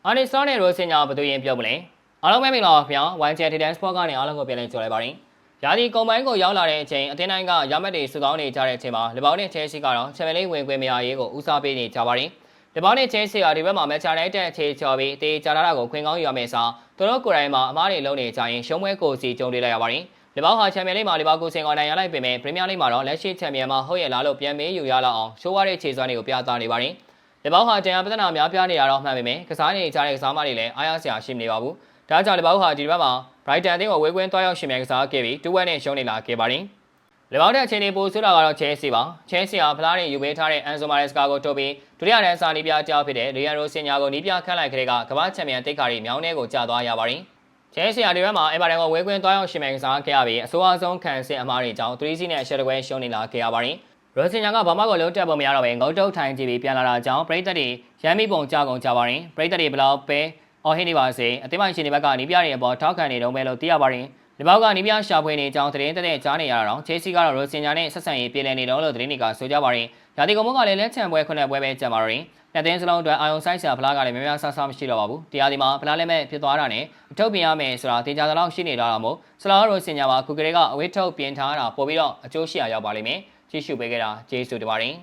အာနီဆောနဲ့ရိုစင်ညာဘသူရင်ပြုတ်မလဲအားလုံးပဲမင်္ဂလာပါခင်ဗျာဝိုင်းချန်တီဒန်စပေါ့ကနေအားလုံးကိုပြန်လည်ကြိုလိုက်ပါရင်ရာသီကုန်ပိုင်းကိုရောက်လာတဲ့အချိန်အသင်းတိုင်းကရမတ်တွေစုကောင်းနေကြတဲ့အချိန်မှာလီဗာပူးနဲ့ချဲဆီကတော့ချန်ပီယံလိဝင်ခွင့်မရရေးကိုဦးစားပေးနေကြပါတယ်လီဗာပူးနဲ့ချဲဆီကဒီဘက်မှာမန်ချက်နိုင်တဲ့အခြေချော်ပြီးတေးကြတာကိုခွင်ကောင်းယူရမယ့်အစားသူတို့ကိုယ်တိုင်မှာအမားတွေလုံးနေကြရင်ရှုံးပွဲကိုစီကြုံတွေ့လိုက်ရပါတယ်လီဗာပူးဟာချန်ပီယံလိမှာလီဗာပူးစင်ကောနိုင်ရလိုက်ပေမဲ့ပရီးမီးယားလိမှာတော့လက်ရှိချန်ပီယံမှာဟုတ်ရဲ့လားလို့ပြန်မေးယူရလောက်အောင်ရှိုးဝါးတဲ့ခြေစွမ်းတွေကိုပြသနေပါတယ်လီဗာပူးဟာတရားပဒနာများပြားနေရတော့မှန်ပေမဲ့ကစားနေကြတဲ့ကစားမတွေလည်းအားရစရာရှိမနေပါဘူး။ဒါကြောင့်လီဗာပူးဟာဒီဘက်မှာ Brighton အသင်းကိုဝေကွင်းတွားရောက်ရှင်မြန်ကစားခဲ့ပြီး2-1နဲ့ရှုံးနေလာခဲ့ပါတယ်။လီဗာပူးရဲ့အခြေအနေပိုဆိုးတာကတော့ Chelsea ပါ။ Chelsea ဟာဖလားနဲ့ယူပေးထားတဲ့ Enzo Maresca ကိုထုတ်ပြီးဒုတိယတန်းစာနီးပြကြောက်ဖြစ်တဲ့ Leandro Signa ကိုနီးပြခန့်လိုက်ခဲ့တဲ့ကမ္ဘာချန်ပီယံတိတ်ခါရီမြောင်းထဲကိုကျသွားရပါတယ်။ Chelsea ဟာဒီဘက်မှာ Everton ကိုဝေကွင်းတွားရောက်ရှင်မြန်ကစားခဲ့ရပြီးအဆိုးအဆုံးခံစစ်အမားတွေကြောင့်3-0နဲ့ရှယ်တကွဲရှုံးနေလာခဲ့ရပါတယ်။ရိုစင်ညာကဘာမှကိုလုံးတက်ပုံမရတော့ဘဲငုံတုတ်ထိုင်ကြည့်ပြီးပြန်လာတာကြောင့်ပရိသတ်တွေရမ်းမိပုံကြကုန်ကြပါတယ်ပရိသတ်တွေဘလောက်ပဲအော်ဟစ်နေပါစေအသင်းပိုင်ရှင်တွေဘက်ကနီးပြတွေအပေါ်ထောက်ခံနေတော့ပဲလို့သိရပါတယ်လီဗာပူးကနီးပြရှာဖွေနေကြောင်းသတင်းတဲ့ကြားနေရတော့ချယ်ဆီကတော့ရိုစင်ညာနဲ့ဆက်ဆံရေးပြည်လည်နေတော့လို့သတင်းတွေကဆိုကြပါတယ်ရာသီကုန်ကလည်းလက်ချံပွဲ9ပွဲပဲကျန်ပါတော့တယ်နှစ်သင်းစလုံးအတွက်အာယုံဆိုင်ဆာဖလားကလည်းများများဆဆမရှိတော့ပါဘူးတရားဒီမှာဖလားလက်မဲ့ဖြစ်သွားတာနဲ့အထုတ်ပြင်ရမယ်ဆိုတာတင်ကြသလောက်ရှိနေတော့မို့ဆလာရိုစင်ညာမှာခုကလေးကအဝေးထုတ်ပြင်ထားတာပို့ပြီးတော့အကျိုးရှိရရောက်ပါလိမ့်မယ်ကြည့်ရှုပေးခဲ့တာကျေးဇူးတင်ပါတယ်